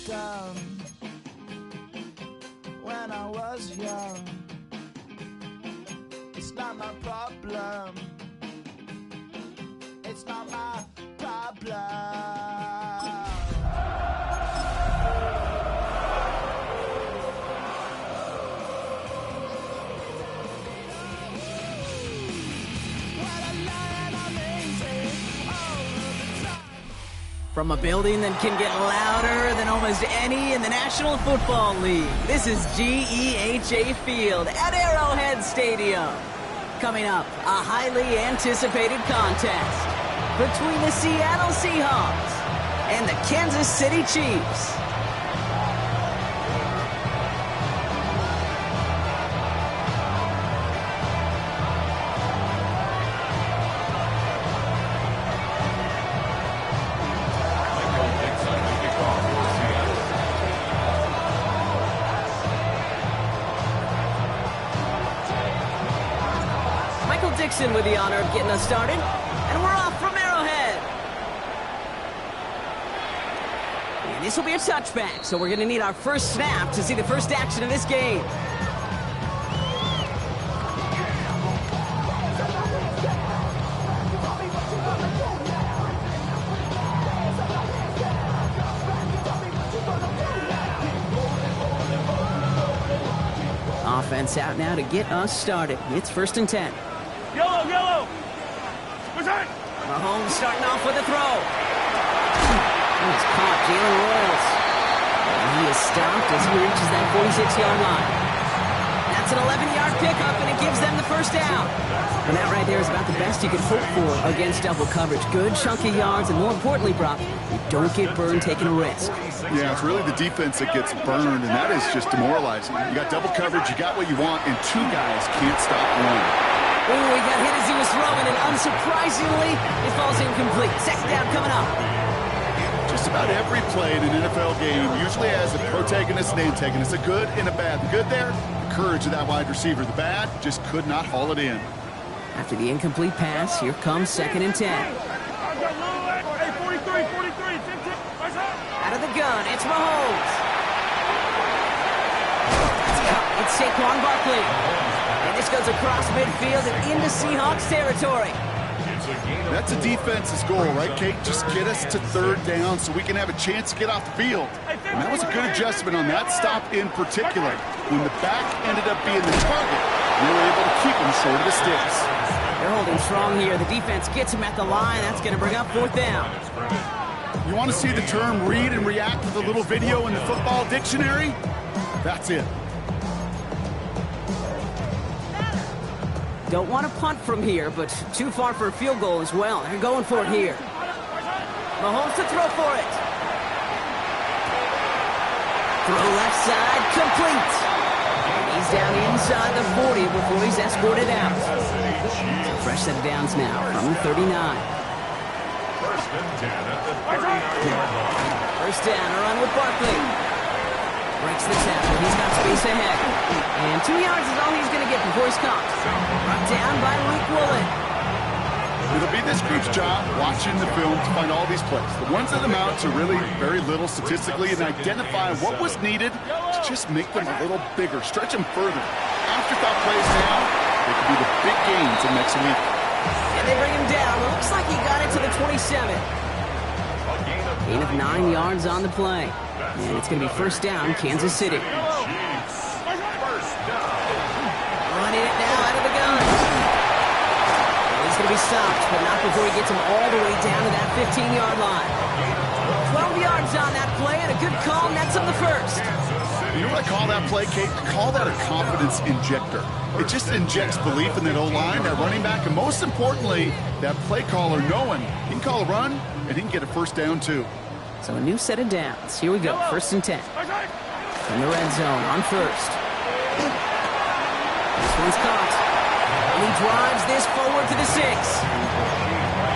done when I was young. It's not my problem. It's not my problem. From a building that can get louder than almost any in the National Football League, this is GEHA Field at Arrowhead Stadium. Coming up, a highly anticipated contest between the Seattle Seahawks and the Kansas City Chiefs. Dixon with the honor of getting us started, and we're off from Arrowhead. And this will be a touchback, so we're going to need our first snap to see the first action of this game. Offense out now to get us started. It's 1st and 10. Yellow! Return! Mahomes starting off with a throw. And it's caught, Jalen Royals. And he is stopped as he reaches that 46-yard line. That's an 11-yard pickup, and it gives them the first down. And that right there is about the best you could hope for against double coverage. Good chunky yards, and more importantly, Brock, you don't get burned taking a risk. Yeah, it's really the defense that gets burned, and that is just demoralizing. You got double coverage, you got what you want, and two guys can't stop one. Ooh, he got hit as he was throwing, and unsurprisingly, it falls incomplete. Second down coming up. Just about every play in an NFL game usually has a protagonist and antagonist, a good and a bad. The good there, the courage of that wide receiver. The bad, just could not haul it in. After the incomplete pass, here comes 2nd and 10. Hey, 43, 15. Out of the gun, it's Mahomes. It's Saquon Barkley. And this goes across midfield and into Seahawks territory. That's a defense's goal, right, Kate? Just get us to 3rd down so we can have a chance to get off the field. And that was a good adjustment on that stop in particular. When the back ended up being the target, we were able to keep him short of the sticks. They're holding strong here. The defense gets him at the line. That's going to bring up 4th down. You want to see the term read and react with a little video in the football dictionary? That's it. Don't want to punt from here, but too far for a field goal as well. They're going for it here. Mahomes to throw for it. Throw left side, complete. And he's down inside the 40 before he's escorted out. So fresh set of downs now from the 39. First down, a run with Barkley. Breaks the tackle. He's got space ahead. And 2 yards is all he's going to get before he's caught. Brought down by Luke Woolen. It'll be this group's job watching the film to find all these plays. The ones that amount to really very little statistically and identify what was needed to just make them a little bigger, stretch them further. Afterthought plays now, they could be the big gains in next week. And they bring him down. Looks like he got it to the 27. Gain of 9 yards on the play. And it's going to be 1st down, Kansas City. Running it now out of the gun. He's going to be stopped, but not before he gets him all the way down to that 15-yard line. 12 yards on that play, and a good call nets him the first. You know what I call that play, Kate? I call that a confidence injector. It just injects belief in that O-line, that running back, and most importantly, that play caller knowing he can call a run, and he can get a 1st down, too. So a new set of downs. Here we go, 1st and 10. From the red zone on 1st. This one's caught. And he drives this forward to the 6.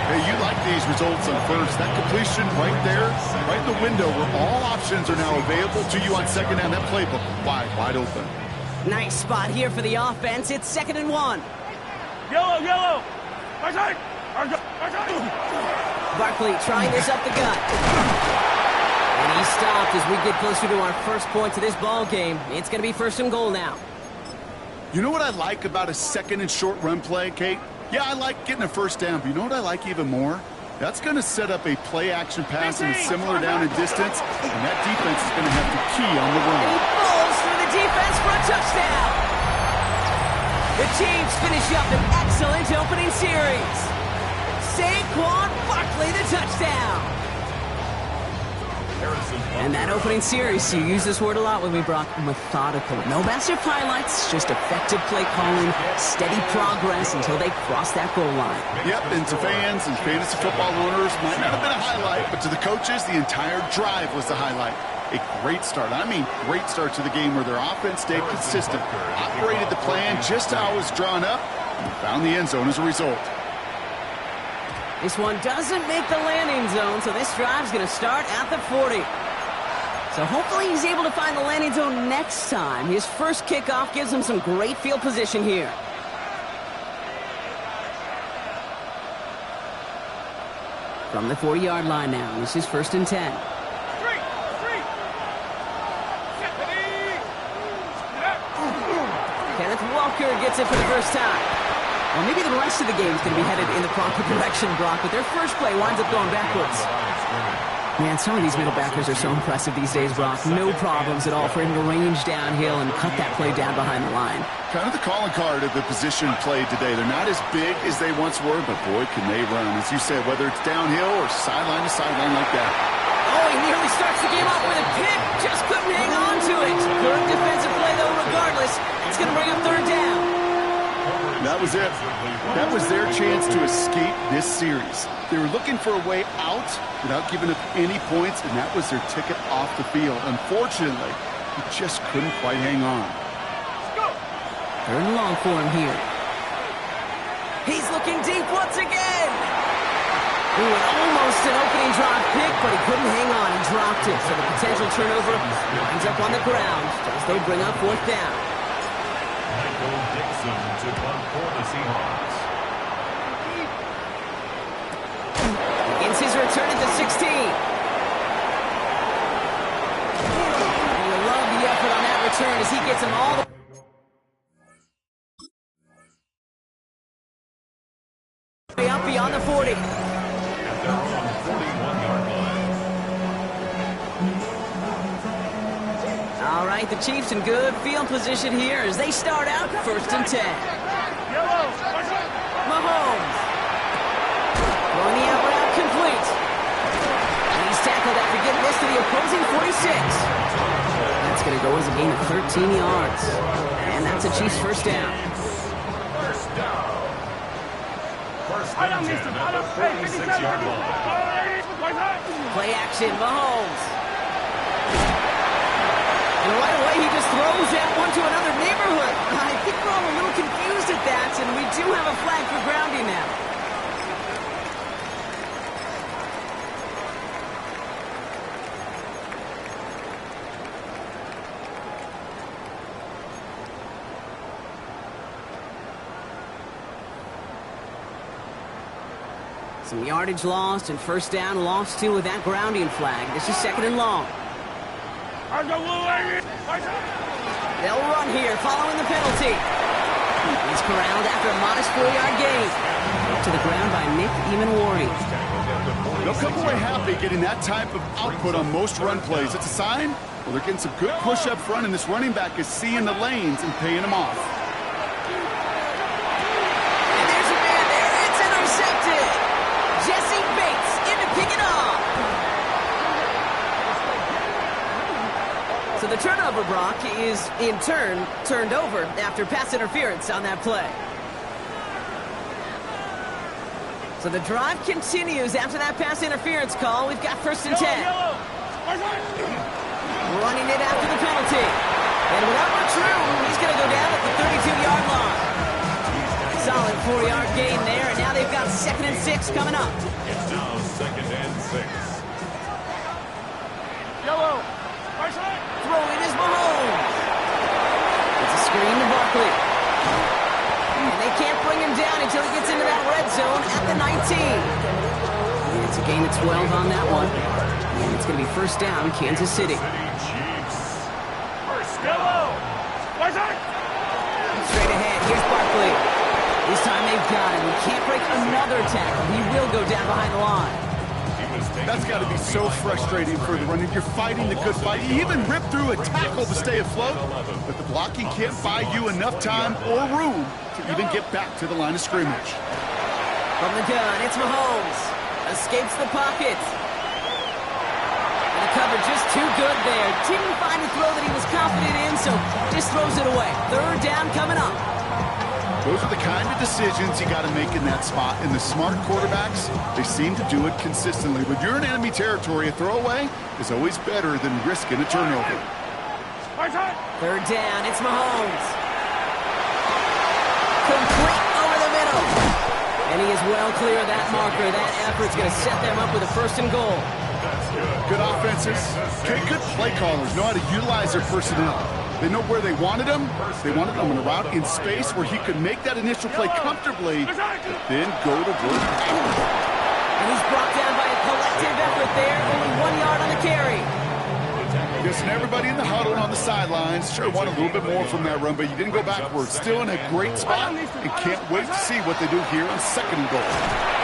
Hey, you like these results on 1st. That completion right there, right in the window where all options are now available to you on 2nd down. That playbook wide open. Nice spot here for the offense. It's 2nd and 1. Yellow! Barkley trying this up the gut. And he He stopped as we get closer to our first point to this ball game. It's going to be first and goal now. You know what I like about a second and short run play, Kate? Yeah, I like getting a first down, but you know what I like even more? That's going to set up a play-action pass and similar down and distance, and that defense is going to have the key on the run. He falls through the defense for a touchdown. The Chiefs finish up an excellent opening series. Saquon Barkley, the touchdown. And that opening series, you use this word a lot with me, Brock, methodical. No massive highlights, just effective play calling, steady progress until they cross that goal line. Yep, and to fans and fantasy football owners, might not have been a highlight, but to the coaches, the entire drive was the highlight. A great start. I mean, great start to the game where their offense stayed consistent, operated the plan just how it was drawn up, and found the end zone as a result. This one doesn't make the landing zone, so this drive's going to start at the 40. So hopefully he's able to find the landing zone next time. His first kickoff gives him some great field position here. From the 40-yard line now, this is first and 10. Kenneth Walker gets it for the first time. Well, maybe the rest of the game is going to be headed in the proper direction, Brock, but their first play winds up going backwards. Man, some of these middle backers are so impressive these days, Brock. No problems at all for him to range downhill and cut that play down behind the line. Kind of the calling card of the position played today. They're not as big as they once were, but boy, can they run. As you said, whether it's downhill or sideline to sideline like that. Oh, he nearly starts the game off with a pick. Just couldn't hang on to it. Good defensive play, though, regardless. It's going to bring up third down. That was it. That was their chance to escape this series. They were looking for a way out without giving up any points, and that was their ticket off the field. Unfortunately, he just couldn't quite hang on. Third and long for him here. He's looking deep once again. Ooh, almost an opening drive pick, but he couldn't hang on and dropped it. So the potential turnover winds up on the ground as they bring up fourth down. Dixon to punt for the Seahawks. Begins his return at the 16. You love the effort on that return as he gets him all the way up beyond the 40. And they're on 41-yard line. All right, the Chiefs in good field position here as they start out first and 10. Mahomes. Throwing the out route complete. And he's tackled after getting this to the opposing 46. That's going to go as a gain of 13 yards. And that's a Chiefs first down. First down. First and 10 at the 46-yard line. Play action, Mahomes. And right away, he just throws that one to another neighborhood. I think we're all a little confused at that, and we do have a flag for grounding now. Some yardage lost and first down lost too with that grounding flag. This is second and long. They'll run here following the penalty. He's corralled after a modest 4-yard gain. To the ground by Nick Emanwari. They'll come away happy getting that type of output on most run plays. It's a sign, well, they're getting some good push up front, and this running back is seeing the lanes and paying them off. And there's a man there. It's intercepted. Jesse Bates in to pick it off. So the turnover, Brock, is in turn turned over after pass interference on that play. So the drive continues after that pass interference call. We've got first and 10. Running it after the penalty. And without much room, he's going to go down at the 32-yard line. Solid 4-yard gain there, and now they've got second and 6 coming up. It's now second and 6. Yellow. Throwing is Mahomes. It's a screen to Barkley. And they can't bring him down until he gets into that red zone at the 19. And it's a gain of 12 on that one. And it's going to be first down, Kansas City. Yellow. What's that? Straight ahead, here's Barkley. This time they've got him. He can't break another tackle. He will go down behind the line. That's got to be so frustrating for the running. You're fighting the good fight. You even rip through a tackle to stay afloat, but the blocking can't buy you enough time or room to even get back to the line of scrimmage. From the gun, it's Mahomes. Escapes the pocket. And the cover just too good there. Didn't find a throw that he was confident in, so just throws it away. Third down coming up. Those are the kind of decisions you got to make in that spot. And the smart quarterbacks, they seem to do it consistently. When you're in enemy territory, a throwaway is always better than risking a turnover. Third down, it's Mahomes. Complete over the middle. And he is well clear of that marker. That effort's going to set them up with a first and goal. Good offenses. Okay, good play callers know how to utilize their personnel. They know where they wanted him. They wanted him on a route in space where he could make that initial play comfortably, but then go to work after. And he's brought down by a collective effort there. Only 1 yard on the carry. Yes, and everybody in the huddle and on the sidelines sure want a little bit more from that run, but you didn't go backwards. Still in a great spot and can't wait to see what they do here on second and goal.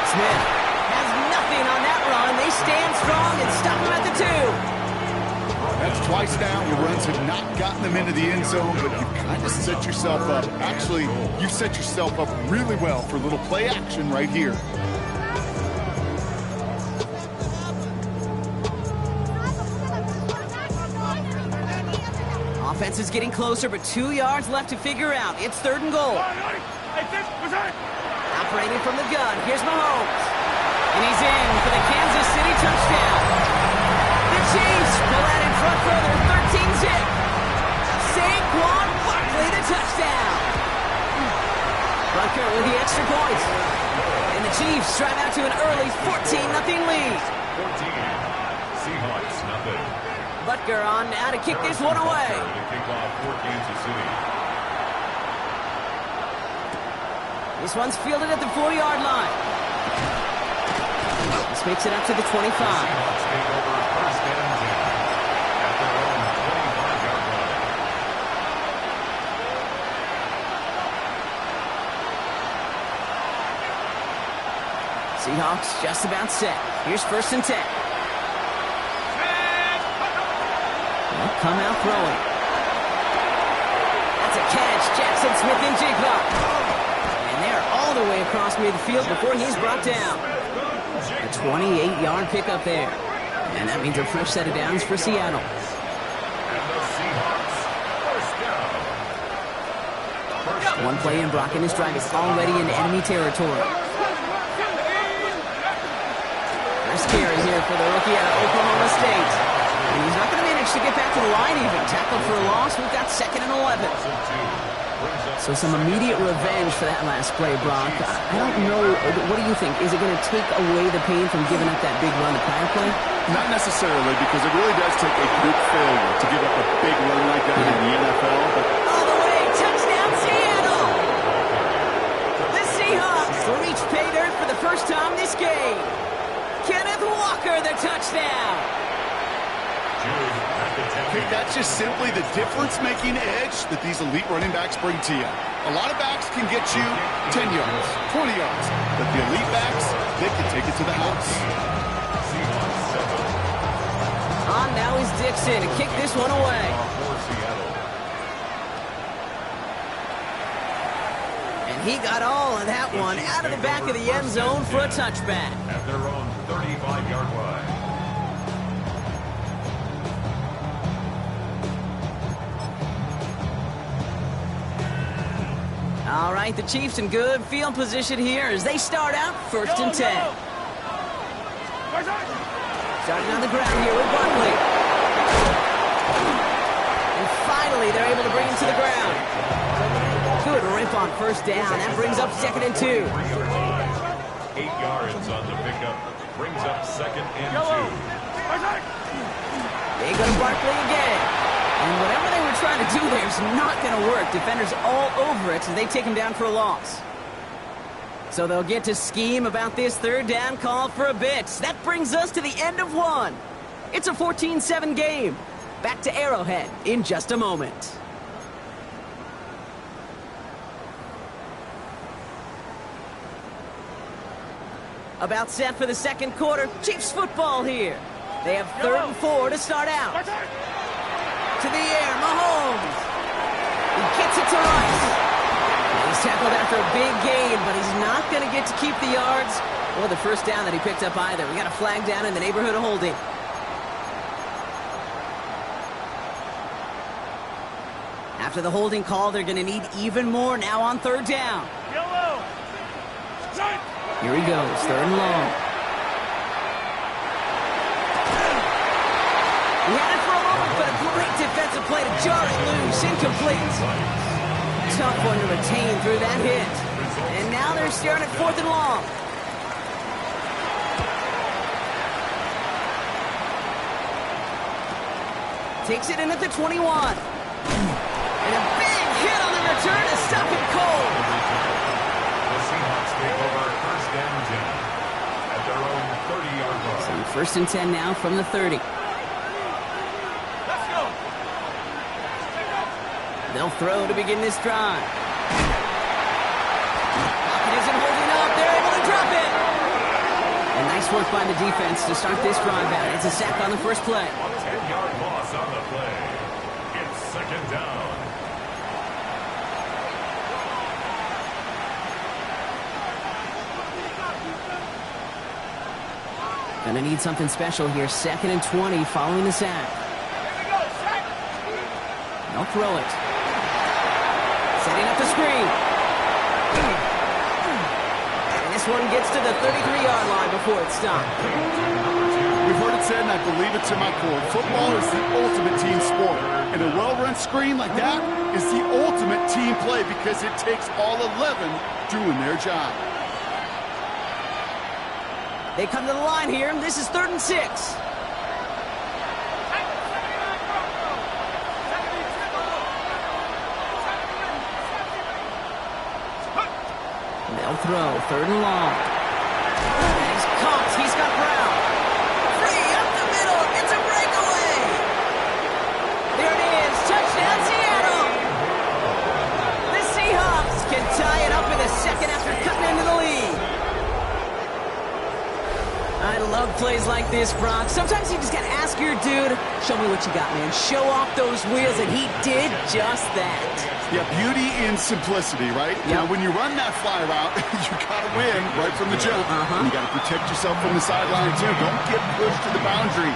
Smith has nothing on that run. They stand strong and stop him at the 2. That's twice now. Your runs have not gotten them into the end zone, but you've kind of set yourself up. Actually, you set yourself up really well for a little play action right here. Offense is getting closer, but 2 yards left to figure out. It's third and goal. Operating from the gun, here's Mahomes. And he's in for the Kansas City touchdown. The Chiefs pull out in front further, 13-zip. Saquon Barkley, the touchdown. Butker with the extra point. And the Chiefs drive out to an early 14-0 lead. 14. Seahawks, nothing. Butker on now to kick this one away. The kickoff for Kansas City. This one's fielded at the 40-yard line. This makes it up to the 25. Seahawks take over first and 10 at their own 25-yard line. Seahawks just about set. Here's first and 10. They'll come out throwing. That's a catch. Jackson Smith and Jigba. And they're all the way across midfield before he's brought down. A 28-yard pickup there. And that means a fresh set of downs for Seattle. And the Seahawks, first down. One play in, Brock and his drive is already in enemy territory. First carry here for the rookie out of Oklahoma State. And he's not going to manage to get back to the line even. Tackled for a loss. We've got second and 11. So some immediate revenge for that last play, Brock. I don't know. What do you think? Is it going to take away the pain from giving up that big run the prior play? Not necessarily, because it really does take a big failure to give up a big run like that in the NFL. But all the way, touchdown Seattle! The Seahawks reach pay dirt for the first time this game. Kenneth Walker, the touchdown. okay, that's just simply the difference-making edge that these elite running backs bring to you. A lot of backs can get you 10 yards, 20 yards, but the elite backs, they can take it to the house. On now is Dixon to kick this one away. And he got all of that one out of the back of the end zone for a touchback. At their own 35-yard line. All right, the Chiefs in good field position here as they start out first and 10. Starting on the ground here with Barkley. And finally, they're able to bring him to the ground. Good rip on first down. That brings up second and 2. 8 yards on the pickup. Brings up second and 2. They go to Barkley again. And whatever they were trying to do there is not going to work. Defenders all over it as they take him down for a loss. So they'll get to scheme about this third down call for a bit. That brings us to the end of one. It's a 14-7 game. Back to Arrowhead in just a moment. About set for the second quarter. Chiefs football here. They have 3rd and 4 to start out. To the air, Mahomes. He gets it to Rice. He's tackled after a big gain, but he's not going to get to keep the yards or the first down that he picked up either. We got a flag down in the neighborhood of holding. After the holding call, they're going to need even more now on 3rd down. Yellow. Here he goes, 3rd and long. He had it for a moment, but a great defensive play to jar it loose. Incomplete. Tough one to retain through that hit. And now they're staring at 4th and long. Takes it in at the 21. And a big hit on the return to stop him cold. The Seahawks take over 1st and 10 at their own 30-yard line. So 1st and 10 now from the 30. Let's go. They'll throw to begin this drive. Pocket isn't holding up. They're able to drop it. And nice work by the defense to start this drive out. It's a sack on the first play. 10-yard loss on the play. It's 2nd down. Gonna need something special here. 2nd and 20 following the sack. They'll throw it. Setting up the screen. And this one gets to the 33-yard line before it's stopped. We've heard it said, and I believe it to my core, football is the ultimate team sport. And a well-run screen like that is the ultimate team play because it takes all 11 doing their job. They come to the line here. This is 3rd and 6. They'll throw 3rd and long. And he's caught. He's got Brown. Free up the middle. It's a breakaway. There it is. Touchdown, Seattle. The Seahawks can tie it up in the second after cutting into the lead. I love plays like this, Brock. Sometimes you just got to ask your dude, show me what you got, man. Show off those wheels, and he did just that. Yeah, beauty in simplicity, right? Yep. Now, when you run that fly route, you got to win right from the jump. And you got to protect yourself from the sideline, too. Don't get pushed to the boundary.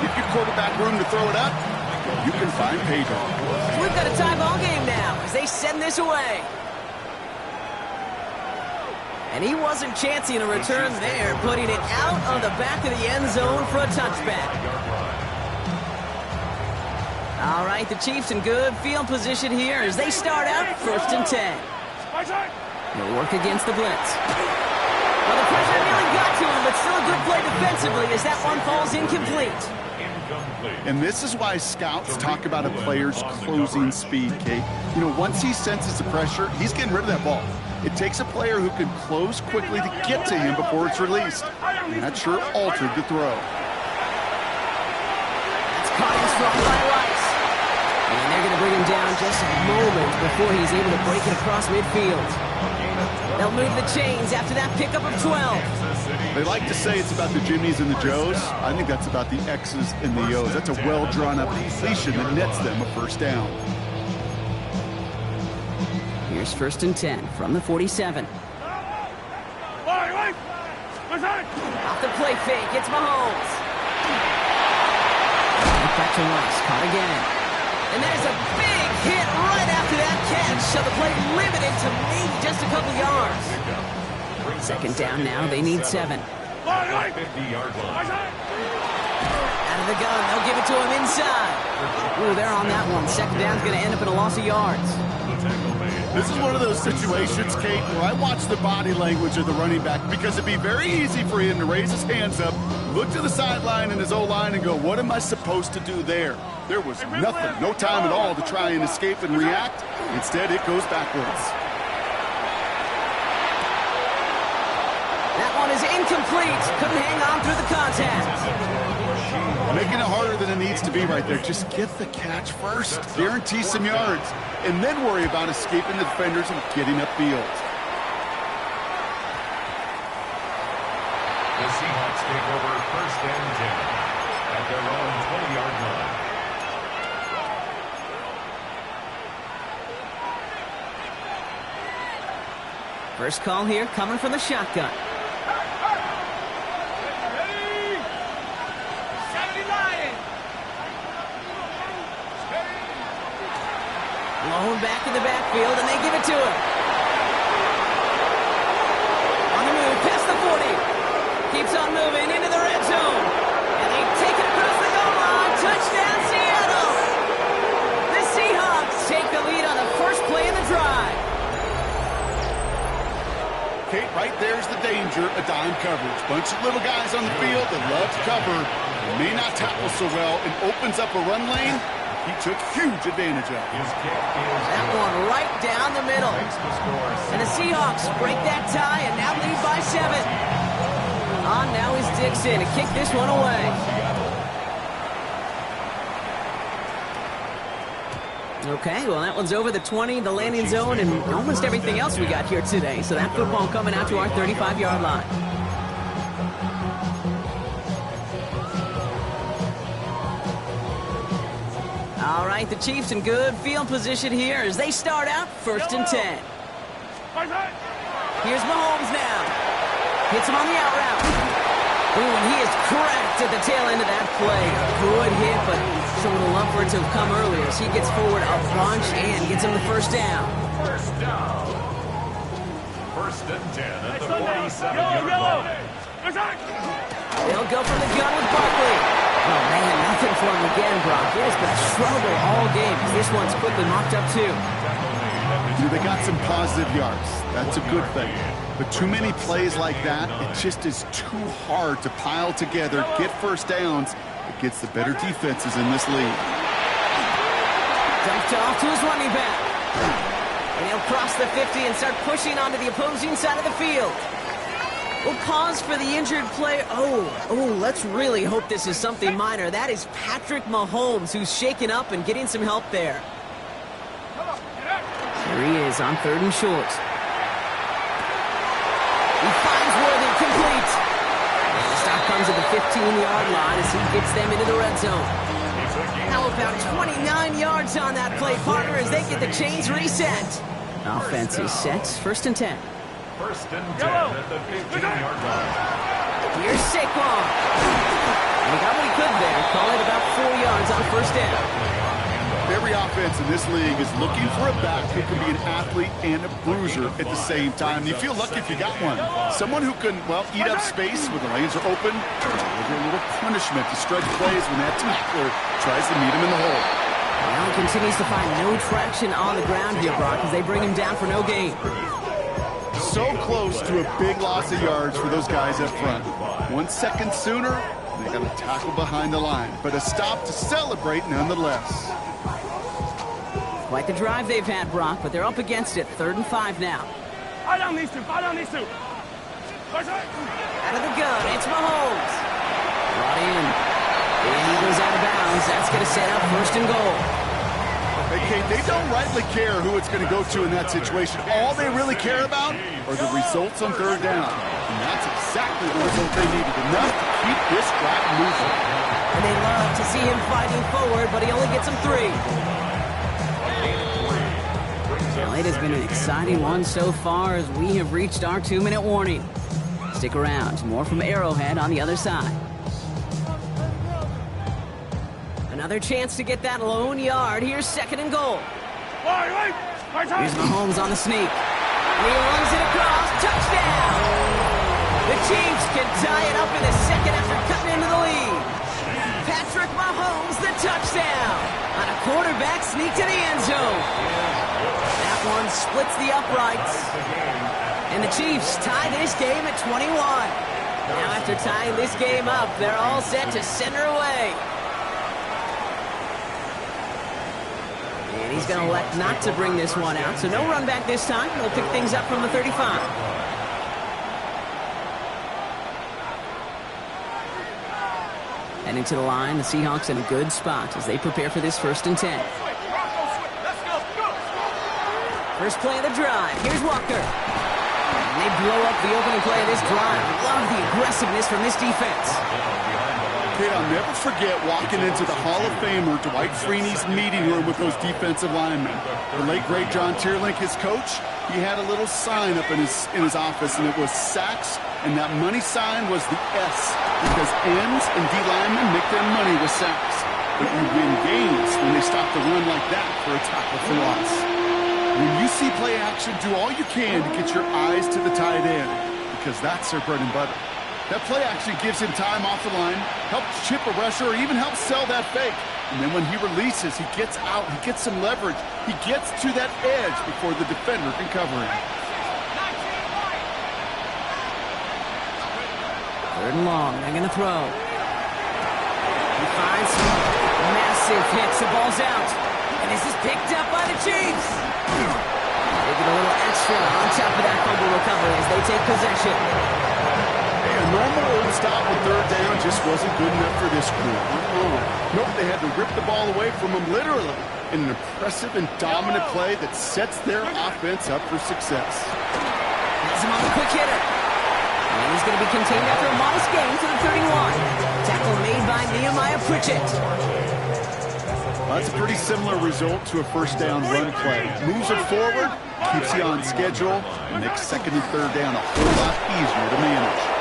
Give your quarterback room to throw it up. You can find pay dirt. We've got a tie ball game now as they send this away. And he wasn't chancing a return there, putting it out of the back of the end zone for a touchback. All right, the Chiefs in good field position here as they start out 1st and 10. They'll work against the blitz. Well, the pressure nearly got to him, but still a good play defensively as that one falls incomplete. And this is why scouts talk about a player's closing speed, Kate. You know, once he senses the pressure, he's getting rid of that ball. It takes a player who can close quickly to get to him before it's released. And that sure altered the throw. That's caught in strong by Rice. And they're going to bring him down just a moment before he's able to break it across midfield. They'll move the chains after that pickup of 12. They like to say it's about the Jimmies and the Joes. I think that's about the X's and the O's. That's a well-drawn-up completion that nets them a first down. Here's 1st and 10 from the 47. Off the play fake, it's Mahomes. Back to Rice, caught again. And there's a big hit right after that catch, so the play limited to maybe just a couple yards. 2nd down now, they need 7. 50-yard line. Out of the gun, they'll give it to him inside. Ooh, they're on that one. 2nd down's going to end up in a loss of yards. This is one of those situations, Kate, where I watch the body language of the running back because it'd be very easy for him to raise his hands up, look to the sideline and his O-line and go, what am I supposed to do there? There was nothing, no time at all to try and escape and react. Instead, it goes backwards. That one is incomplete. Couldn't hang on through the contact. Making it harder than it needs to be right there. Just get the catch first. Guarantee some yards. And then worry about escaping the defenders and getting upfield. The Seahawks take over 1st and 10 at their own 20-yard line. First call here coming from the shotgun. Blown back in the backfield, and they give it to him. On the move, past the 40. Keeps on moving into the red zone. And they take it across the goal line. Touchdown, Seattle! The Seahawks take the lead on the first play of the drive. Kate, right there's the danger of dime coverage. Bunch of little guys on the field that love to cover. They may not tackle so well and opens up a run lane. He took huge advantage of it. That one right down the middle. And the Seahawks break that tie and now lead by 7. On now is Dixon to kick this one away. Okay, well that one's over the 20, the landing zone, and almost everything else we got here today. So that football coming out to our 35-yard line. All right, the Chiefs in good field position here as they start out 1st and 10. Here's Mahomes now. Hits him on the out route. Ooh, and he is cracked at the tail end of that play. Good hit, but so would have loved for it to have come earlier as he gets forward a bunch and gets him the first down. 1st and 10 at the 47-yard line. They'll go from the gun with Barkley. Oh, man, nothing for him again, Brock. He has been trouble all game. This one's quickly mopped up, too. They got some positive yards. That's a good thing. But too many plays like that, it just is too hard to pile together, get first downs. It gets the better defenses in this league. Dumped off to his running back. And he'll cross the 50 and start pushing onto the opposing side of the field. We'll pause for the injured player. Oh, let's really hope this is something minor. That is Patrick Mahomes, who's shaken up and getting some help there. Here he is on 3rd and short. He finds Worthy, complete. And the stop comes at the 15-yard line as he gets them into the red zone. Now about 29 yards on that play, partner, as they get the chains reset. Offense is set. 1st and 10. 1st and 10 at the 15-yard line. Here's Saquon. And he got what he could there. Call it about 4 yards on 1st down. Every offense in this league is looking for a back who can be an athlete and a bruiser at the same time. You feel lucky if you got one. Someone who can, well, eat up space when the lanes are open, deliver a little punishment to stretch plays when that tackler tries to meet him in the hole. Allen continues to find no traction on the ground here, Brock, as they bring him down for no gain. So close to a big loss of yards for those guys up front. 1 second sooner, they got a tackle behind the line, but a stop to celebrate nonetheless. Quite the drive they've had, Brock, but they're up against it. 3rd and 5 now. Out of the gun, it's Mahomes. Brought in. And he goes out of bounds. That's going to set up 1st and goal. Hey, Kate, they don't rightly care who it's going to go to in that situation. All they really care about are the results on 3rd down. And that's exactly the result they needed. Enough to keep this drive moving. And they love to see him fighting forward, but he only gets them 3. Well, it has been an exciting one so far as we have reached our 2-minute warning. Stick around. More from Arrowhead on the other side. Another chance to get that lone yard. Here's 2nd and goal. Here's Mahomes on the sneak. And he runs it across. Touchdown! The Chiefs can tie it up in a second after cutting into the lead. Patrick Mahomes, the touchdown on a quarterback sneak to the end zone. That one splits the uprights. And the Chiefs tie this game at 21. Now after tying this game up, they're all set to send her away. And he's going to elect not to bring this one out. So no run back this time. They'll pick things up from the 35. And Heading to the line, the Seahawks in a good spot as they prepare for this 1st and 10. First play of the drive. Here's Walker. And they blow up the opening play of this drive. Love the aggressiveness from this defense. Kid, I'll never forget walking into the Hall of Famer Dwight Freeney's meeting room with those defensive linemen. The late, great John Tierlink, his coach, he had a little sign up in his office, and it was sacks, and that money sign was the S, because ends and D linemen make their money with sacks. But you win games when they stop the run like that for a tackle for loss. When you see play action, do all you can to get your eyes to the tight end, because that's their bread and butter. That play action gives him time off the line, helps chip a rusher, or even helps sell that fake. And then when he releases, he gets out, he gets some leverage. He gets to that edge before the defender can cover him. 3rd and long, they're going to throw. He finds massive hits, the ball's out. And this is picked up by the Chiefs. They get a little extra on top of that fumble recovery as they take possession. A normal old stop with 3rd down just wasn't good enough for this group. Nope, they had to rip the ball away from him literally in an impressive and dominant play that sets their offense up for success. Has him on the quick hitter. And he's going to be contained after a modest gain to the 31. Tackle made by Nehemiah Pritchett. That's a pretty similar result to a 1st down run play. Moves it forward, keeps you on schedule, and makes 2nd and 3rd down a whole lot easier to manage.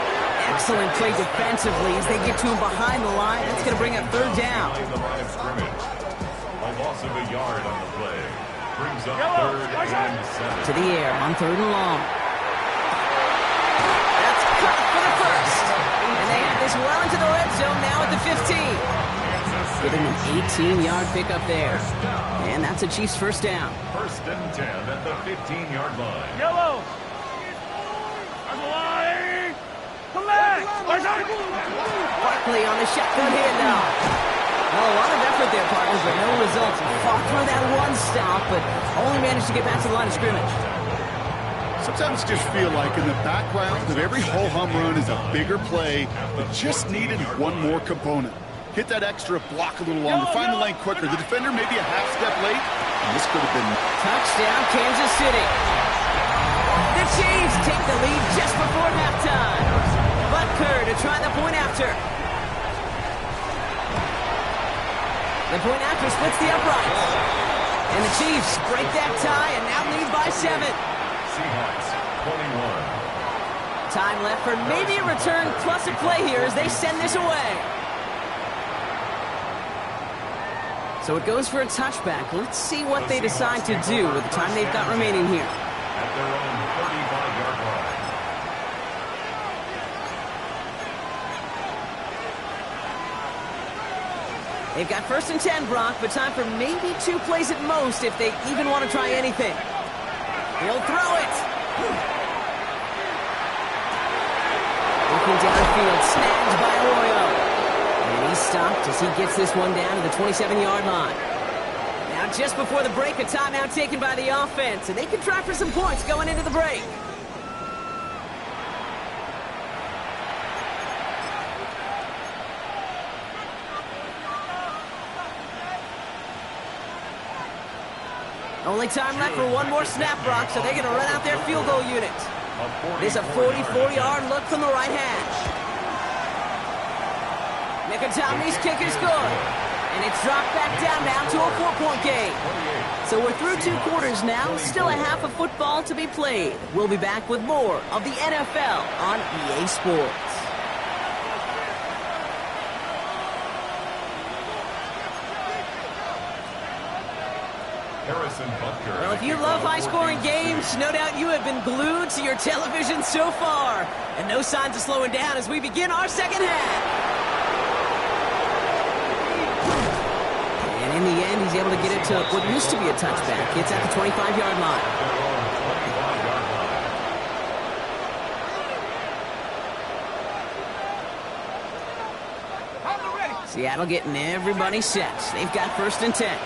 Excellent play defensively as they get to him behind the line. That's going to bring up 3rd down. A loss of a yard on the play. Brings up 3rd and 7. To the air on 3rd and long. That's cut for the 1st. And they have this well into the red zone now at the 15. Getting an 18-yard pickup there. And that's a Chiefs 1st down. 1st and 10 at the 15-yard line. Yellow. Barkley on the shotgun handoff. Well, a lot of effort there, partners, but no results. Fought through that one stop, but only managed to get back to the line of scrimmage. Sometimes just feel like in the background of every ho-hum run is a bigger play that just needed one more component. Hit that extra block a little longer, find the lane quicker. The defender maybe a half step late, and this could have been... Touchdown, Kansas City. The Chiefs take the lead just before halftime. Butker to try the point after. The point after splits the uprights. And the Chiefs break that tie and now lead by 7. Seahawks, 21. Time left for maybe a return plus a play here as they send this away. So it goes for a touchback. Let's see what they decide to do with the time they've got remaining here. At their own 35-yard line. They've got 1st and 10, Brock, but time for maybe 2 plays at most if they even want to try anything. He'll throw it. Looking downfield, snagged by Arroyo. And he's stopped as he gets this one down to the 27-yard line. Now just before the break, a timeout taken by the offense, and they can try for some points going into the break. Only time left for one more snap, Brock, so they're going to run out their field goal unit. There's a 44-yard look from the right hash. Nicotami's kick is good. And it's dropped back down now to a 4-point game. So we're through 2 quarters now, still a half of football to be played. We'll be back with more of the NFL on EA Sports. Well, if you love high-scoring games, no doubt you have been glued to your television so far. And no signs of slowing down as we begin our second half. And in the end, he's able to get it to what used to be a touchback. It's at the 25-yard line. Seattle getting everybody set. They've got 1st and 10.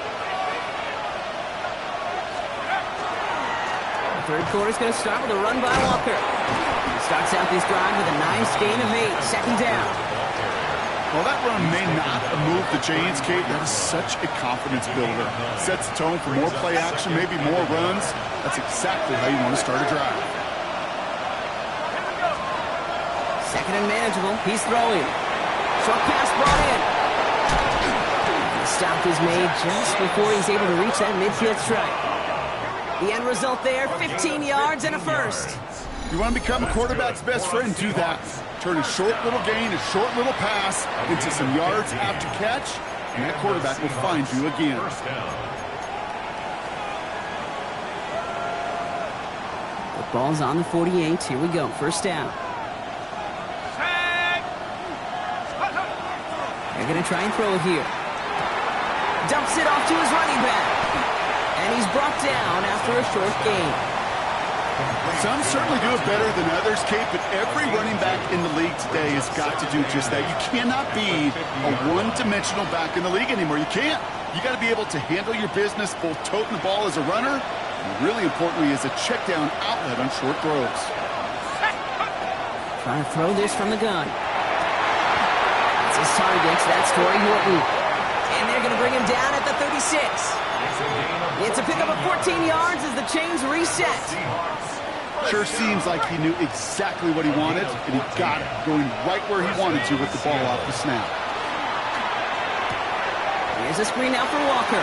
Third quarter's going to start with a run by Walker. He starts out this drive with a nice gain of 8. 2nd down. While that run may not have moved the chains, Kate, that is such a confidence builder. Sets the tone for more play action, maybe more runs. That's exactly how you want to start a drive. Second and manageable. He's throwing. Short pass brought in. The stop is made just before he's able to reach that midfield strike. The end result there, 15 yards and a first. You want to become a quarterback's best friend, do that. Turn a short little gain, a short little pass into some yards after catch, and that quarterback will find you again. The ball's on the 48. Here we go. First down. They're going to try and throw it here. Dumps it off to his running back. And he's brought down after a short gain. Some certainly do it better than others, Kate, but every running back in the league today has got to do just that. You cannot be a one-dimensional back in the league anymore. You can't. You got to be able to handle your business, both toting the ball as a runner, and really importantly as a check-down outlet on short throws. Trying to throw this from the gun. That's his target. That's Torrey Horton. And they're going to bring him down at the 36. It's a pickup of 14 yards as the chains reset. Sure seems like he knew exactly what he wanted, and he got it, going right where he wanted to with the ball off the snap. Here's a screen now for Walker.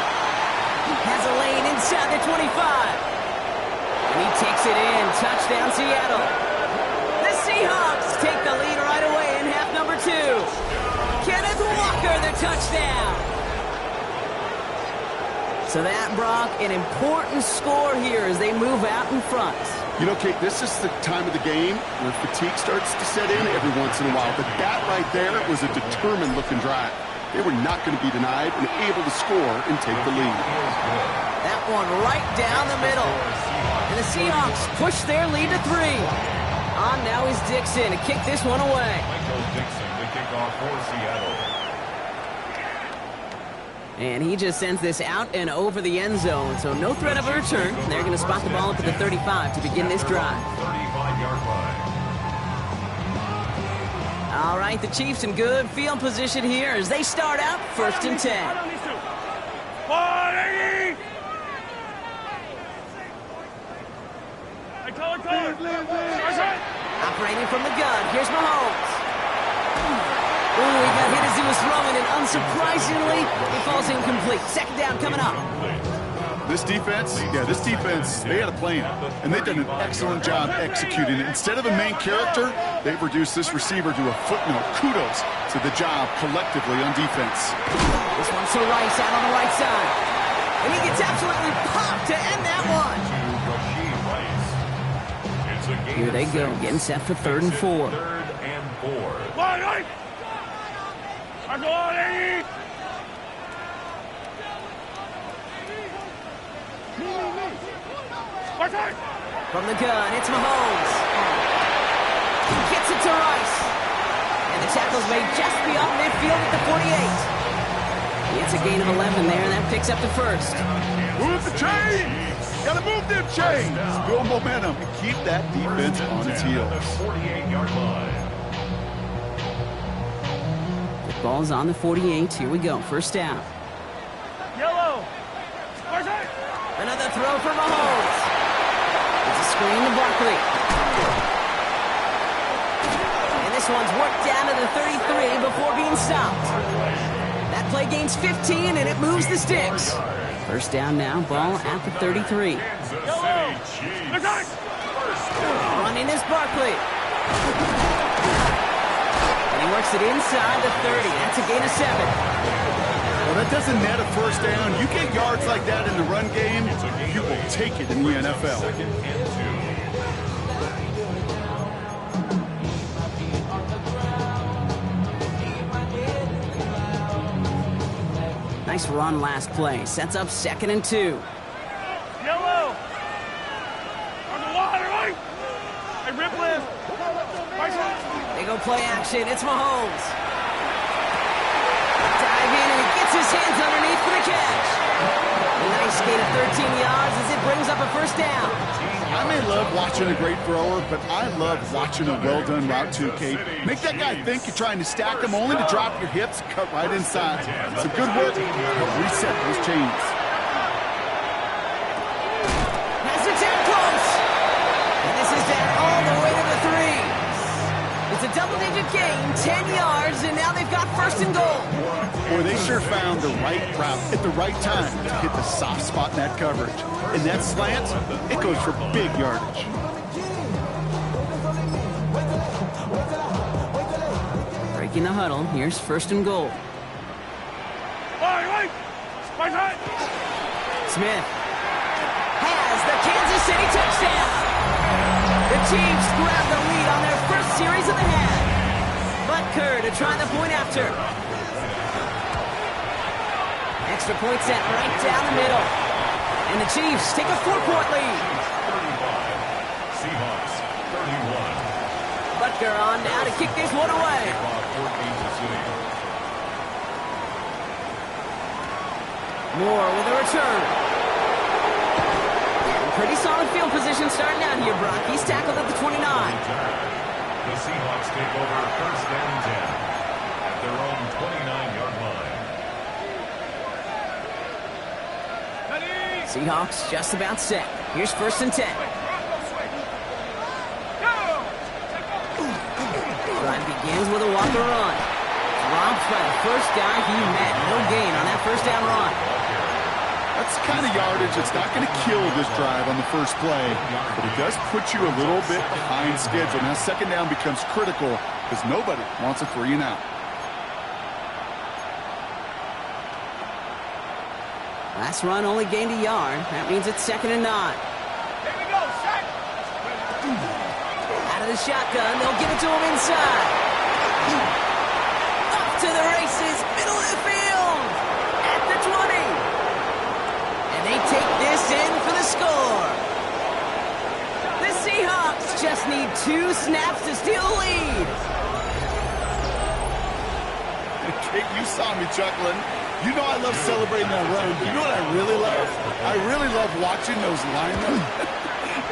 Has a lane inside the 25. And he takes it in. Touchdown, Seattle. The Seahawks take the lead right away in half number 2. Kenneth Walker, the touchdown. So that, Brock, an important score here as they move out in front. You know, Kate, this is the time of the game where fatigue starts to set in every once in a while. But that right there was a determined-looking drive. They were not going to be denied and able to score and take the lead. That one right down the middle. And the Seahawks push their lead to 3. On now is Dixon to kick this one away. Michael Dixon, the kickoff for Seattle. And he just sends this out and over the end zone, so no threat of a return. They're going to spot the ball up at the 35 to begin this drive. 35-yard line. All right, the Chiefs in good field position here as they start out first and 10. Operating from the gun, here's Mahomes. Ooh, he got hit as he was throwing, and unsurprisingly, he falls incomplete. Second down coming up. This defense, they had a plan, and they've done an excellent job executing it. Instead of a main character, they've reduced this receiver to a footnote. Kudos to the job collectively on defense. This one's to Rice out on the right side. And he gets absolutely popped to end that one. Here they go, getting set for 3rd and 4. 3rd and 4. From the gun, it's Mahomes. He gets it to Rice. And the tackle's made just beyond midfield at the 48. It's a gain of 11 there, and that picks up the first. Move the chains! Gotta move them chains! Build momentum and keep that defense on its heels. 48-yard line. The ball's on the 48. Here we go. First down. Yellow. Another throw for Mahomes. It's a screen to Barkley. And this one's worked down to the 33 before being stopped. That play gains 15, and it moves the sticks. First down now, ball at the 33. Running is Barkley. And he works it inside the 30. That's a gain of 7. Well, that doesn't net a first down. You get yards like that in the run game, you will take it in the NFL. 2nd and 2. Nice run last play. Sets up 2nd and 2. Yellow. On the water, right? Hey, rip lift. They go play action. It's Mahomes. Dive in, and he gets his hands underneath for the catch. A nice gain of 13 yards as it brings up a first down. I may love watching a great thrower, but I love watching a well-done route too, Kate. Make that guy think you're trying to stack him only to drop your hips and cut right inside. It's a good work to reset those chains. Has it down close. And this is down all the way to the 3. It's a double-digit gain, 10 yards, and now they've got first and goal. Boy, they sure found the right route at the right time to hit the soft spot in that coverage. And that slant, it goes for big yardage. Breaking the huddle, here's first and goal. Smith has the Kansas City touchdown. The Chiefs grab the lead on their first series of the half. Butker to try the point after. Extra point set right down the middle. And the Chiefs take a 4-point lead. 35. Seahawks, 31. Butker on now to kick this one away. Moore with a return. Pretty solid field position starting out here, Brock. He's tackled at the 29. The Seahawks take over first and 10 at their own 29-yard line. Seahawks just about set. Here's first and 10. Drive begins with a walker run. Dropped by the first guy he met. No gain on that first down run. That's the kind of yardage that's not going to kill this drive on the first play, but it does put you a little bit behind schedule. Now second down becomes critical because nobody wants a 3 and out. Last run only gained a yard. That means it's second and 9. Here we go, set. Out of the shotgun, they'll give it to him inside. Up to the races, middle of the field, at the 20. And they take this in for the score. The Seahawks just need 2 snaps to steal the lead. Kate, you saw me chuckling. You know I love celebrating that run. You know what I really love? I really love watching those linemen.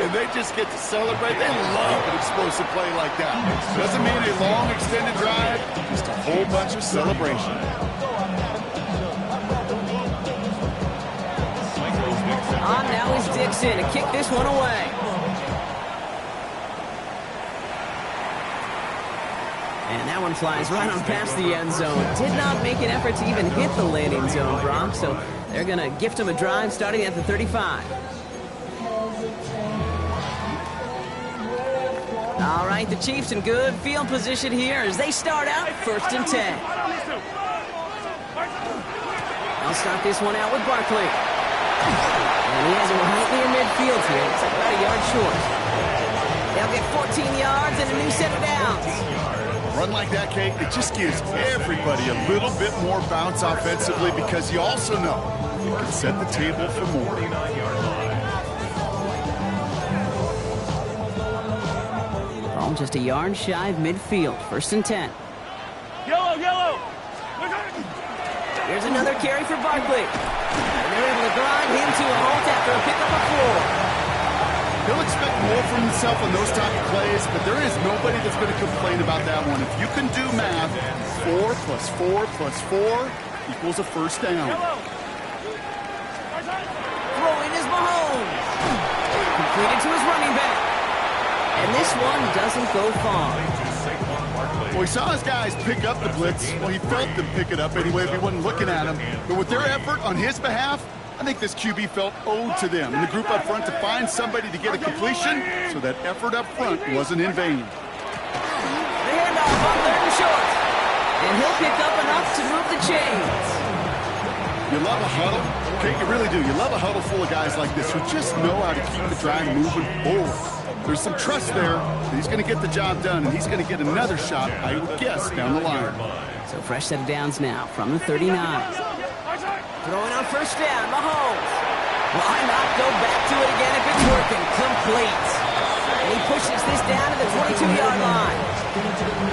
And they just get to celebrate. They love an explosive play like that. Doesn't mean a long extended drive, just a whole bunch of celebration. On now is Dixon to kick this one away. And that one flies right on past the end zone. Did not make an effort to even hit the landing zone, Brock. So they're going to gift him a drive starting at the 35. All right, the Chiefs in good field position here as they start out first and 10. They'll start this one out with Barkley. And he has him right near midfield here. It's like about a yard short. They'll get 14 yards and a new set of downs. A run like that, Kate, it just gives everybody a little bit more bounce offensively because you also know you can set the table for more. 49-yard line. Ball just a yard shy of midfield. First and 10. Yellow, yellow. Here's another carry for Barkley. And they're able to grind him to a halt after a pickup of 4. He'll expect more from himself on those type of plays, but there is nobody that's going to complain about that one. If you can do math, 4 plus 4 plus 4 equals a first down. Throwing is Mahomes. Completed to his running back. And this one doesn't go far. Well, he saw his guys pick up the blitz. Well, he felt them pick it up anyway if he wasn't looking at him. But with their effort on his behalf, I think this QB felt owed to them and the group up front to find somebody to get a completion so that effort up front wasn't in vain. The handoff on 3rd and short. And he'll pick up enough to move the chains. You love a huddle? Okay, you really do. You love a huddle full of guys like this who just know how to keep the drive moving forward. There's some trust there that he's going to get the job done, and he's going to get another shot, I would guess, down the line. So fresh set of downs now from the 39. Throwing on first down, Mahomes. Why not go back to it again if it's working? Complete. And he pushes this down to the 22-yard line.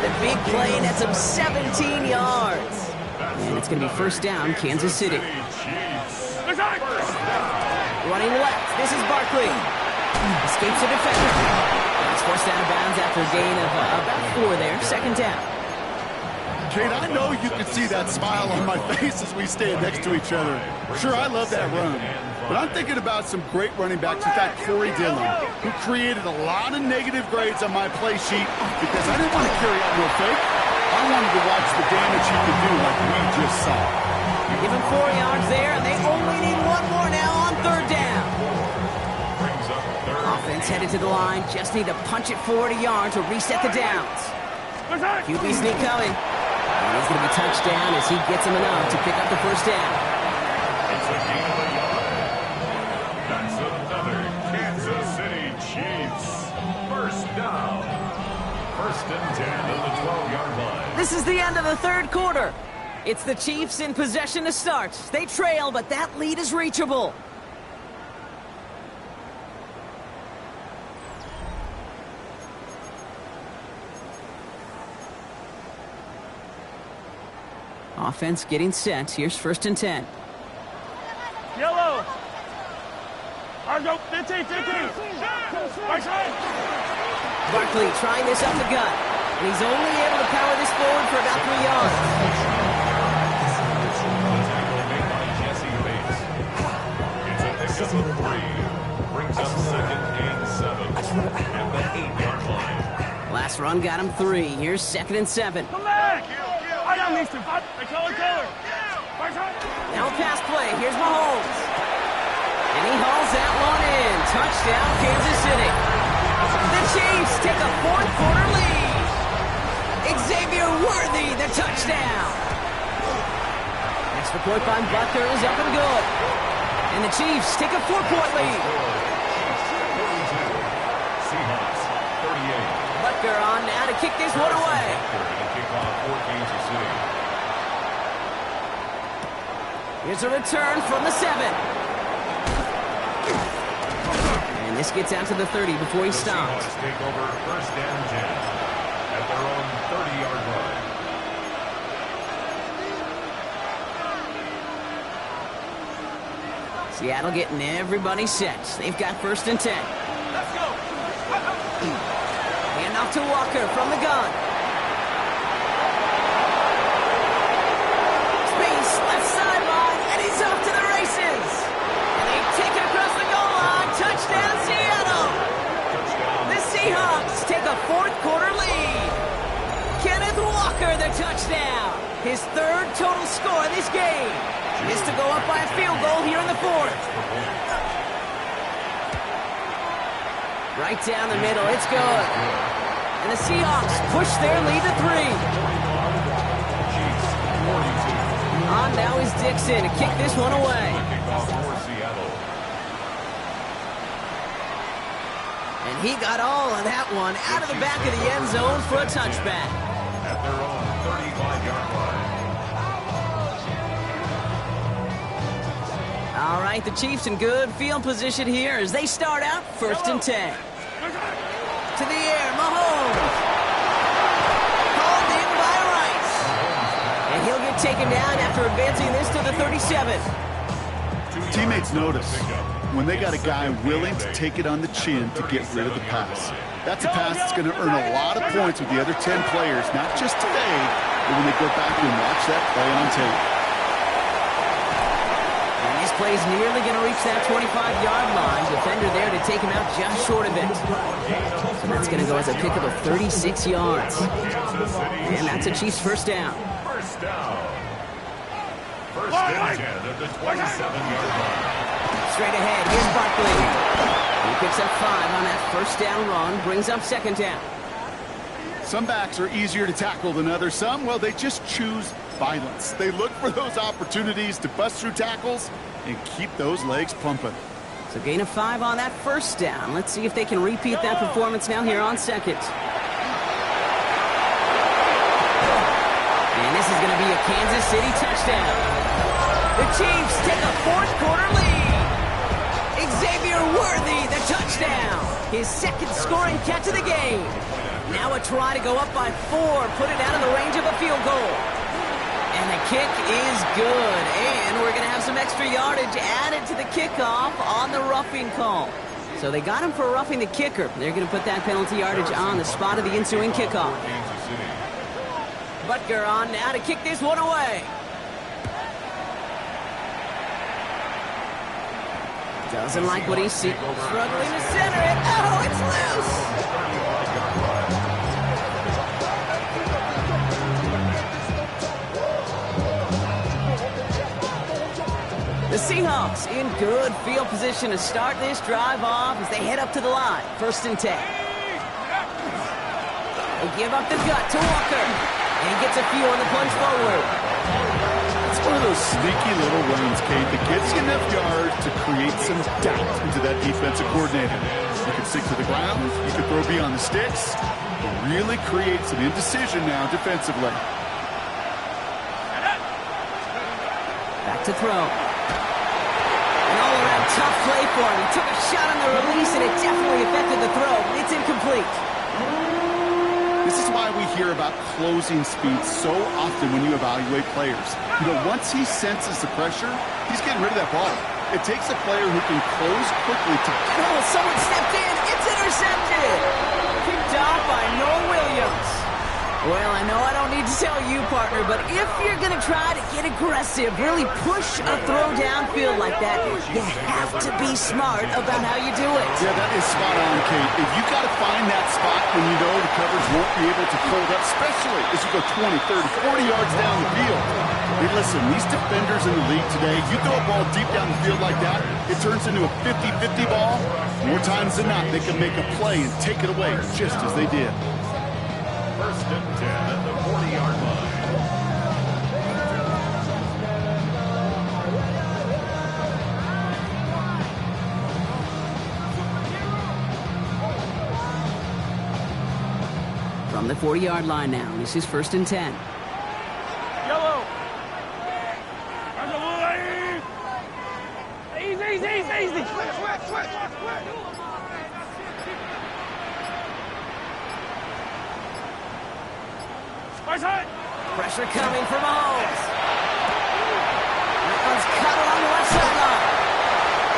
The big play nets him 17 yards. And it's going to be first down, Kansas City. Running left. This is Barkley. Escapes it effectively. He's forced out of bounds after a gain of about 4 there. Second down. Kate, I know you can see that smile on my face as we stand next to each other. Sure, I love that run. But I'm thinking about some great running backs with that Corey Dillon, who created a lot of negative grades on my play sheet because I didn't want to carry out no fake. I wanted to watch the damage he could do like we just saw. Give him 4 yards there, and they only need 1 more now on third down. Offense headed to the line. Just need to punch it 40 yards to reset the downs. QB sneak coming. And he's going to be touched down as he gets him enough to pick up the first down. It's a gain of a yard. That's another Kansas City Chiefs. First down. First and 10 at the 12-yard line. This is the end of the third quarter. It's the Chiefs in possession to start. They trail, but that lead is reachable. Offense getting set. Here's first and 10. Yellow. Argo, 15. Right side. Barkley trying this up the gut. And he's only able to power this forward for about 3 yards. The tackle made by Jesse Bates. It's a pickup of 3. Brings up second and 7 at the 8-yard line. Last run got him 3. Here's second and 7. Come back. I got these 2. They call it Taylor. Right side. Now a pass play. Here's Mahomes. And he hauls that one in. Touchdown, Kansas City. The Chiefs take a fourth quarter lead. Xavier Worthy, the touchdown. Extra point by Butker is up and good. And the Chiefs take a 4-point lead. 42. Seahawks, 38. Butker on now to kick this one away. Kickoff for Kansas City. Here's a return from the 7. And this gets out to the 30 before he stops. Seahawks take over first and 10 at their own 30-yard line. Seattle getting everybody set. They've got first and 10. Let's go. Hand off to Walker from the gun. Space, left sideline, and he's off to the races. And they take it across the goal line. Touchdown, Seattle. The Seahawks take a fourth quarter lead. Kenneth Walker, the touchdown. His third total score in this game. Is to go up by a field goal here in the fourth. Right down the middle, it's good. And the Seahawks push their lead to 3. On now is Dixon to kick this one away. And he got all of that one out of the back of the end zone for a touchback. At their own 35-yard line. All right, the Chiefs in good field position here as they start out first and 10. To the air, Mahomes. Called in by Rice. And he'll get taken down after advancing this to the 37. Teammates notice when they got a guy willing to take it on the chin to get rid of the pass. That's a pass that's going to earn a lot of points with the other 10 players, not just today, but when they go back and watch that play on tape. This play's nearly going to reach that 25-yard line. Defender there to take him out just short of it. So that's going to go as a pickup of 36 yards. And that's a Chiefs first down. First down. First and 10 at the 27-yard line. Straight ahead, here's Barkley. He picks up 5 on that first down run, brings up second down. Some backs are easier to tackle than others. Some, well, they just choose violence. They look for those opportunities to bust through tackles and keep those legs pumping. So gain of 5 on that first down. Let's see if they can repeat that performance now here on second. And this is going to be a Kansas City touchdown. The Chiefs take a fourth quarter lead. Xavier Worthy, the touchdown. His second scoring catch of the game. Now a try to go up by 4, put it out of the range of a field goal. And the kick is good, and we're going to have some extra yardage added to the kickoff on the roughing call. So they got him for roughing the kicker. They're going to put that penalty yardage on the spot of the ensuing kickoff. Butker on now to kick this one away. Doesn't like what he sees. Struggling to center it. Oh, it's loose. The Seahawks in good field position to start this drive off as they head up to the line. 1st and 10. They give up the gut to Walker. And he gets a few on the punch forward. It's one of those sneaky little runs, Kate, that gets you enough yards to create some doubt into that defensive coordinator. You can stick to the ground, you can throw beyond the sticks, but really create some indecision now defensively. Back to throw. An all-around tough play for him. He took a shot on the release, and it definitely affected the throw. It's incomplete. This is why we hear about closing speed so often when you evaluate players. You know, once he senses the pressure, he's getting rid of that ball. It takes a player who can close quickly to... Oh, someone stepped in. It's intercepted. Picked off by Noah Williams. Well, I know I don't need to tell you, partner, but if you're going to try to get aggressive, really push a throw downfield like that, you have to be smart about how you do it. Yeah, that is spot on, Kate. If you got to find that spot when you know the coverage won't be able to hold up, especially as you go 20, 30, 40 yards down the field. Hey, listen, these defenders in the league today, you throw a ball deep down the field like that, it turns into a 50-50 ball. More times than not, they can make a play and take it away just as they did. 1st and 10 at the 40-yard line. From the 40-yard line now, this is 1st and 10. Yellow. Easy. Pressure coming from Mahomes. That one's cut along the left sideline.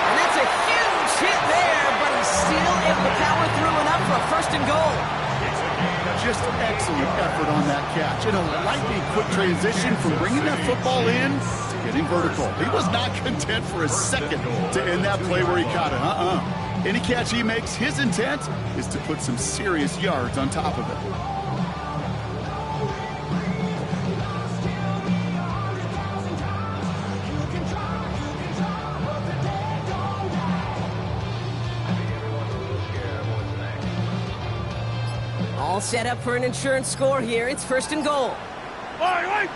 And that's a huge hit there, but he's still able to power through enough for a 1st and goal. Just excellent effort on that catch. And a lightning quick transition from bringing that football in to getting vertical. He was not content for a second to end that play where he caught it. Any catch he makes, his intent is to put some serious yards on top of it. All set up for an insurance score here. It's 1st and goal. They'll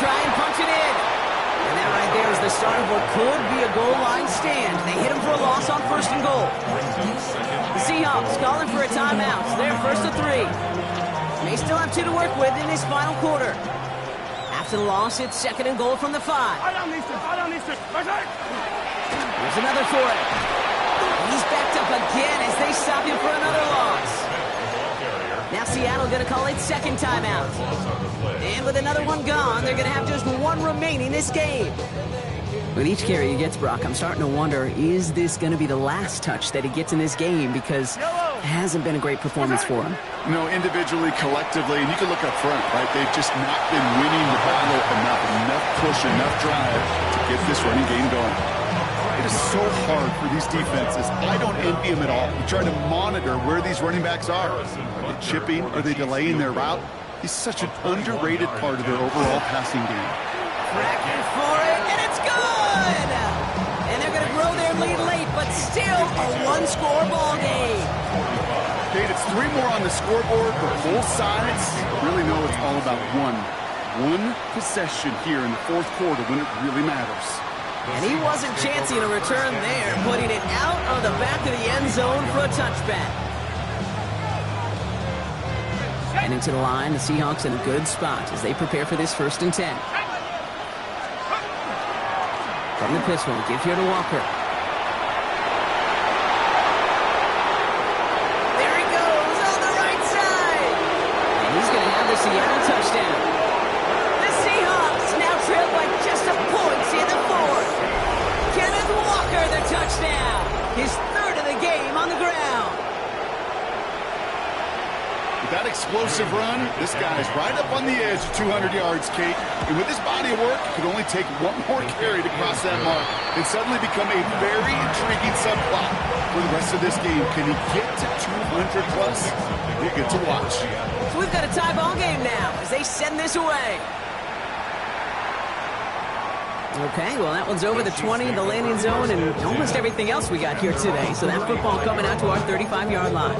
try and punch it in. And that right there is the start of what could be a goal line stand. They hit him for a loss on 1st and goal. The Seahawks calling for a timeout. They're 1st and 3. They still have 2 to work with in this final quarter. After the loss, it's 2nd and goal from the 5. Here's another for it. He's backed up again as they stop him for another loss. Now Seattle going to call it 2nd timeout. And with another one gone, they're going to have just 1 remaining this game. With each carry he gets, Brock, I'm starting to wonder, is this going to be the last touch that he gets in this game? Because it hasn't been a great performance for him. You know, individually, collectively, and you can look up front, right? They've just not been winning the battle enough push, enough drive to get this running game going. It is so hard for these defenses. I don't envy them at all. You try to monitor where these running backs are. Are they chipping? Are they delaying their route? He's such an underrated part of their overall passing game. Cracking for it, and it's good! And they're going to grow their lead late, but still a 1-score ball game. Kate, it's 3 more on the scoreboard, but both sides really know it's all about one possession here in the 4th quarter when it really matters. And he wasn't chancing a return there, putting it out of the back of the end zone for a touchback. Heading to the line, the Seahawks in a good spot as they prepare for this 1st and 10. From the pistol, give here to Walker. There he goes on the right side. And he's going to Indiana touchdown. The Seahawks now trail by just a point in the fourth. Kenneth Walker, the touchdown. His third of the game on the ground. With that explosive run, this guy's right up on the edge of 200 yards, Kate. And with his body of work, it could only take one more carry to cross that mark and suddenly become a very intriguing subplot for the rest of this game. Can he get to 200 plus? We'll get to watch. So we've got a tie ball game now as they send this away. Okay, well, that one's over the 20, the landing zone, and almost everything else we got here today. So that football coming out to our 35-yard line.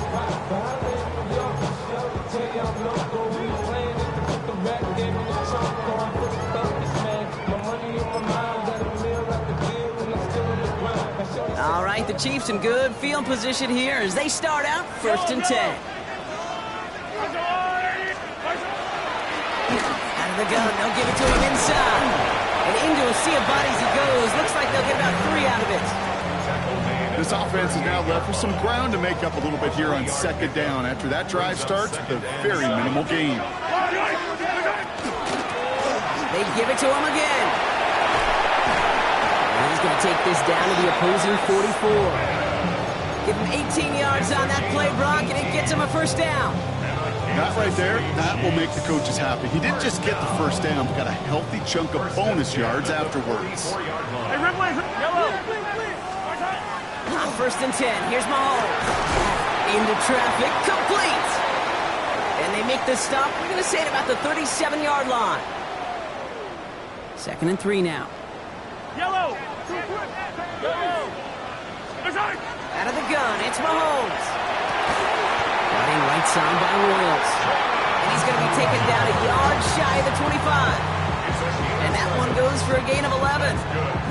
All right, the Chiefs in good field position here as they start out 1st and 10. Out of the gun, they'll give it to him inside. And into a sea of bodies he goes. Looks like they'll get about 3 out of it. This offense is now left with some ground to make up a little bit here on 2nd down. After that drive starts with a very minimal gain. They give it to him again. And he's going to take this down to the opposing 44. Give him 18 yards on that play, Brock, and it gets him a 1st down. That right there, that will make the coaches happy. He didn't just get the 1st down, but got a healthy chunk of bonus yards afterwards. Hey, red flag, yellow. On 1st and 10, here's Mahomes. Into traffic, complete. And they make the stop, we're going to say at about the 37-yard line. 2nd and 3 now. Yellow. Yellow. Out of the gun, it's Mahomes. Running right side by Royals. And he's going to be taken down a yard shy of the 25. And that one goes for a gain of 11.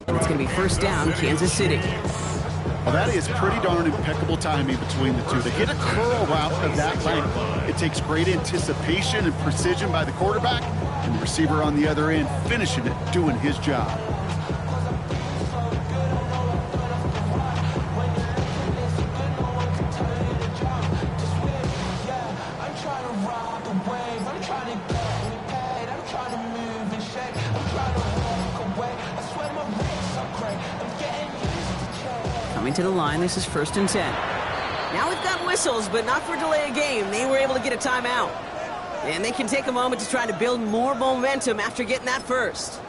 It's going to be 1st down, Kansas City. Well, that is pretty darn impeccable timing between the two. To hit a curl route of that length, it takes great anticipation and precision by the quarterback, and the receiver on the other end finishing it, doing his job. Coming to the line, this is 1st and 10. Now we've got whistles, but not for delay of game. They were able to get a timeout. And they can take a moment to try to build more momentum after getting that first.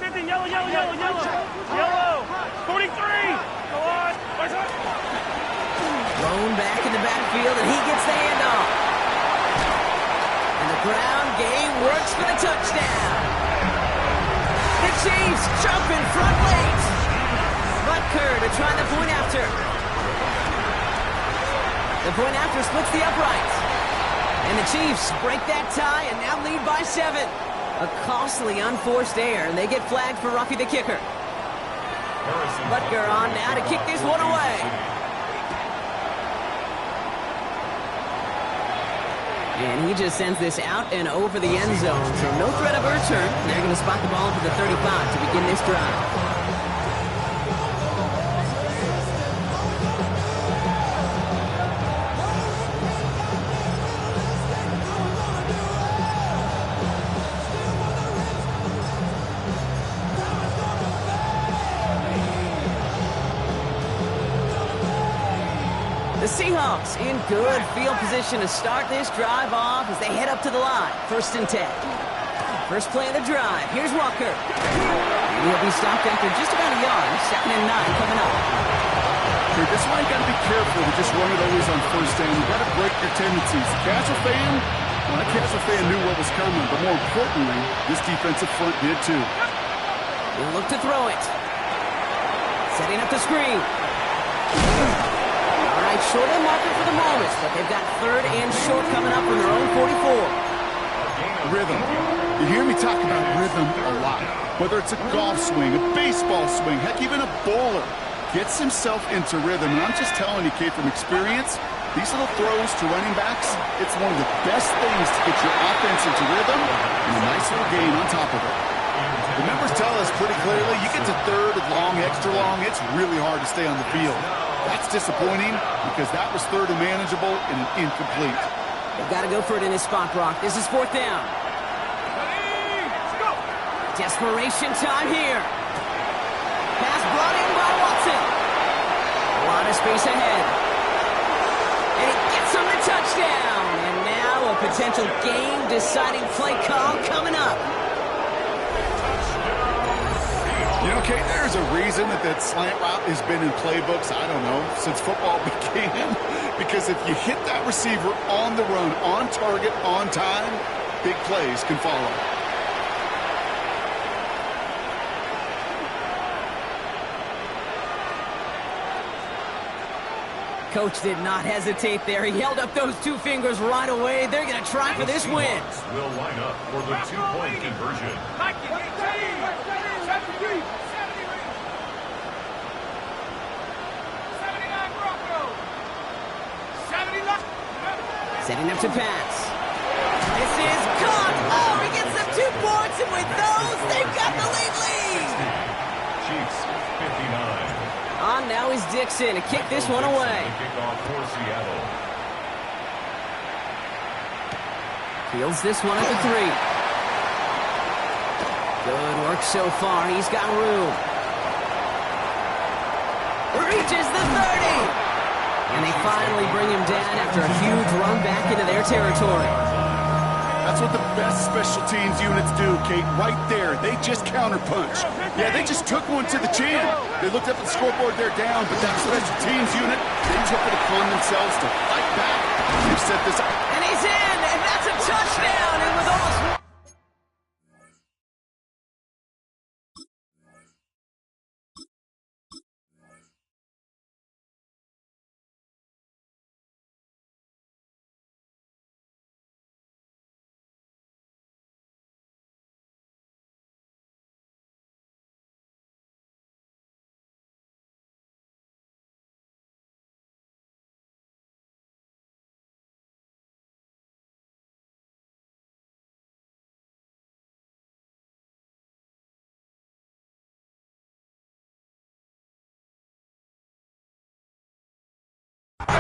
Yellow, yellow, yellow, yellow. Yellow. 43. Go on. Thrown back in the backfield, and he gets the handoff. And the ground game works for the touchdown. The Chiefs jump in front late. Butker to try the point after. The point after splits the uprights. And the Chiefs break that tie and now lead by 7. A costly unforced error, and they get flagged for roughing the kicker. Butker on now to kick this one away. And he just sends this out and over the end zone, so no threat of a return. They're going to spot the ball to the 35 to begin this drive. The Seahawks in good field position to start this drive off as they head up to the line. 1st and 10. First play of the drive. Here's Walker. He'll be stopped after just about a yard. 2nd and 9 coming up. Okay, this is why you got to be careful to just run it always on first down. You got to break your tendencies. The casual fan, well, that casual fan knew what was coming, but more importantly, this defensive front did too. He'll look to throw it. Setting up the screen. All right, short and marker for the moment, but they've got 3rd and short coming up from their own 44. Rhythm. You hear me talk about rhythm a lot. Whether it's a golf swing, a baseball swing, heck, even a bowler gets himself into rhythm. And I'm just telling you, Kate, from experience, these little throws to running backs, it's one of the best things to get your offense into rhythm and a nice little gain on top of it. The numbers tell us pretty clearly, you get to 3rd and long, extra long, it's really hard to stay on the field. That's disappointing because that was 3rd and manageable and an incomplete. They've got to go for it in this spot, Brock. This is 4th down. Desperation time here. Pass brought in by Watson. A lot of space ahead. And he gets him the touchdown. And now a potential game-deciding play call coming up. You know, Kate, there's a reason that slant route has been in playbooks, I don't know, since football began. Because if you hit that receiver on the run, on target, on time, big plays can follow. Coach did not hesitate there. He held up those 2 fingers right away. They're going to try for this win. Will line up for the 2-point conversion. Setting up to pass. This is caught. Oh, he gets them 2 points, and with those, they've got the lead. Chiefs 59. On now is Dixon to kick this one away. Kickoff for Seattle. Fields this one at the 3. Good work so far. He's got room. Reaches the 30. And they finally bring him down after a huge run back into their territory. That's what the best special teams units do, Kate. Right there, they just counterpunch. Yeah, they just took one to the chin. They looked up at the scoreboard, they're down, but that special teams unit, they took it upon themselves to fight back. They've set this up. And he's in, and that's a touchdown, and with almost...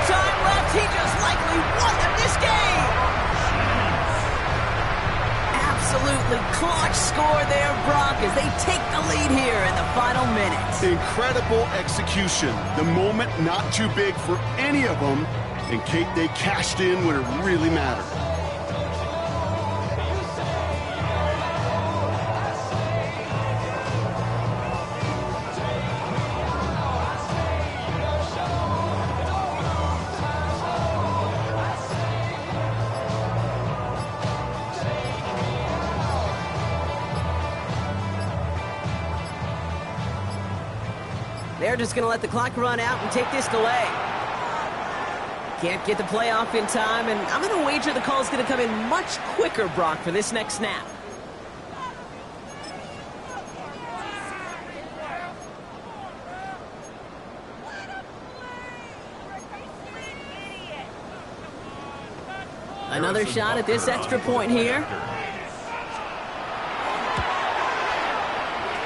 Time left, he just likely won them this game. Absolutely clutch score there, Brock, as they take the lead here in the final minutes. Incredible execution. The moment not too big for any of them. And Kate, they cashed in when it really mattered. They're just going to let the clock run out and take this delay. Can't get the play off in time, and I'm going to wager the call is going to come in much quicker, Brock, for this next snap. Another shot at this extra point here.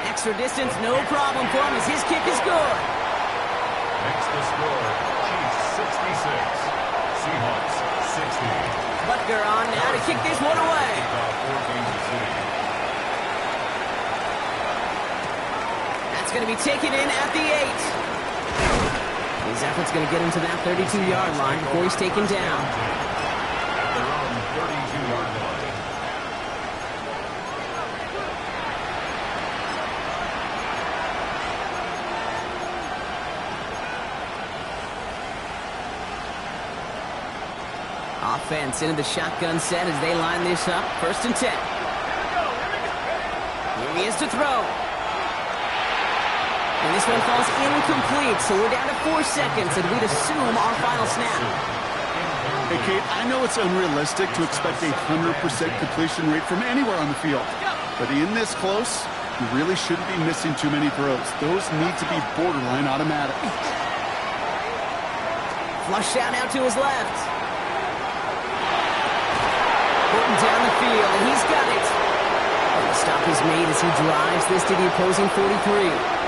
Extra distance, no problem for him as his kick is good. Makes the score, Chiefs 66, Seahawks 60. Butker on now to kick this one away. That's going to be taken in at the 8. His effort's going to get him to that 32-yard line before he's taken down. At their own 32-yard line. Offense into the shotgun set as they line this up. 1st and 10. Here he is to throw. And this one falls incomplete, so we're down to 4 seconds, and we'd assume our final snap. Hey, Kate, I know it's unrealistic to expect a 100% completion rate from anywhere on the field. But in this close, you really shouldn't be missing too many throws. Those need to be borderline automatic. Flush out out to his left. Putting down the field, and he's got it. And the stop is made as he drives this to the opposing 43.